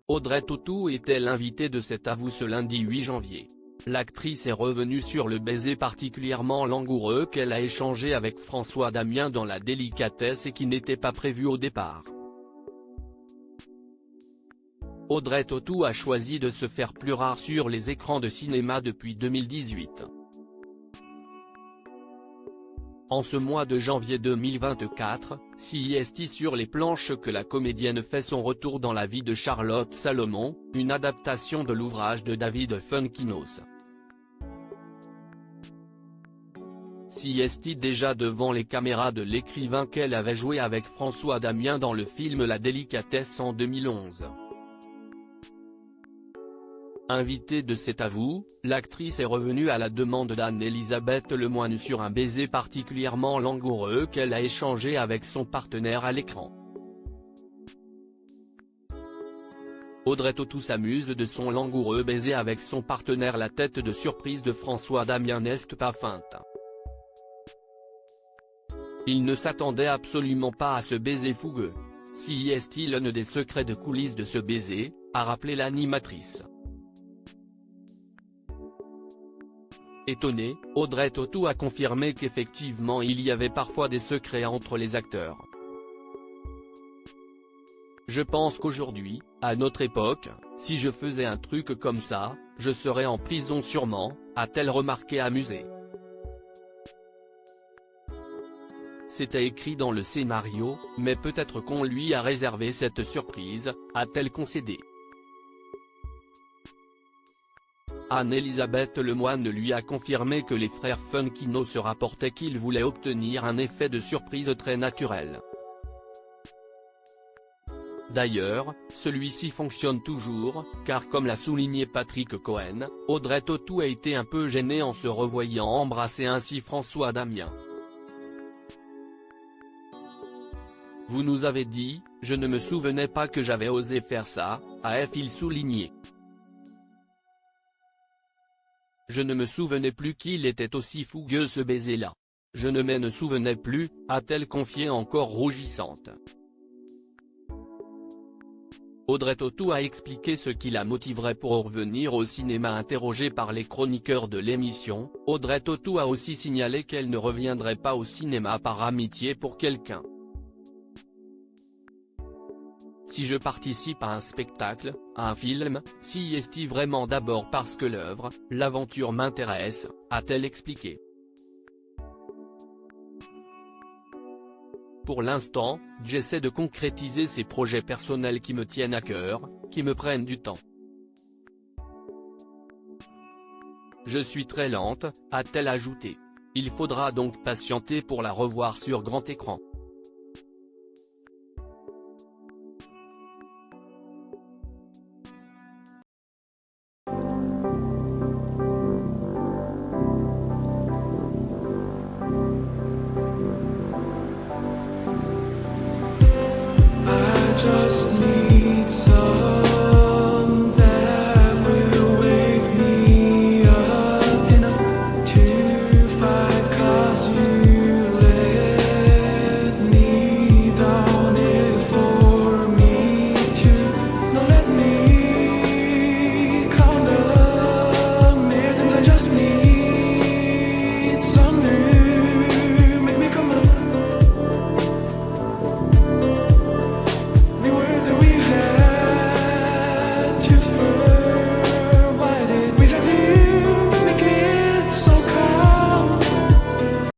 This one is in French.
Audrey Tautou était l'invitée de cet avou ce lundi 8 janvier. L'actrice est revenue sur le baiser particulièrement langoureux qu'elle a échangé avec François Damien dans La Délicatesse et qui n'était pas prévu au départ. Audrey Tautou a choisi de se faire plus rare sur les écrans de cinéma depuis 2018. En ce mois de janvier 2024, c'est sur les planches que la comédienne fait son retour dans La vie de Charlotte Salomon, une adaptation de l'ouvrage de David Fuenquinos. C'est déjà devant les caméras de l'écrivain qu'elle avait joué avec François Damien dans le film La Délicatesse en 2011. Invitée de cet avou, l'actrice est revenue à la demande d'Anne-Elisabeth Lemoine sur un baiser particulièrement langoureux qu'elle a échangé avec son partenaire à l'écran. Audrey Tautou s'amuse de son langoureux baiser avec son partenaire. La tête de surprise de François Damien n'est pas feinte. Il ne s'attendait absolument pas à ce baiser fougueux. C'est l'un des secrets de coulisses de ce baiser, a rappelé l'animatrice. Étonnée, Audrey Tautou a confirmé qu'effectivement il y avait parfois des secrets entre les acteurs. Je pense qu'aujourd'hui, à notre époque, si je faisais un truc comme ça, je serais en prison sûrement, a-t-elle remarqué amusée. C'était écrit dans le scénario, mais peut-être qu'on lui a réservé cette surprise, a-t-elle concédé. Anne-Elisabeth Lemoine lui a confirmé que les frères Fuenquinos se rapportaient qu'ils voulaient obtenir un effet de surprise très naturel. D'ailleurs, celui-ci fonctionne toujours, car comme l'a souligné Patrick Cohen, Audrey Tautou a été un peu gênée en se revoyant embrasser ainsi François Damien. Vous nous avez dit, je ne me souvenais pas que j'avais osé faire ça, a-t-il souligné. Je ne me souvenais plus qu'il était aussi fougueux ce baiser-là. Je ne me souvenais plus, a-t-elle confié encore rougissante. Audrey Tautou a expliqué ce qui la motiverait pour revenir au cinéma. Interrogée par les chroniqueurs de l'émission, Audrey Tautou a aussi signalé qu'elle ne reviendrait pas au cinéma par amitié pour quelqu'un. Si je participe à un spectacle, à un film, c'est vraiment d'abord parce que l'œuvre, l'aventure m'intéresse, a-t-elle expliqué. Pour l'instant, j'essaie de concrétiser ces projets personnels qui me tiennent à cœur, qui me prennent du temps. Je suis très lente, a-t-elle ajouté. Il faudra donc patienter pour la revoir sur grand écran. Just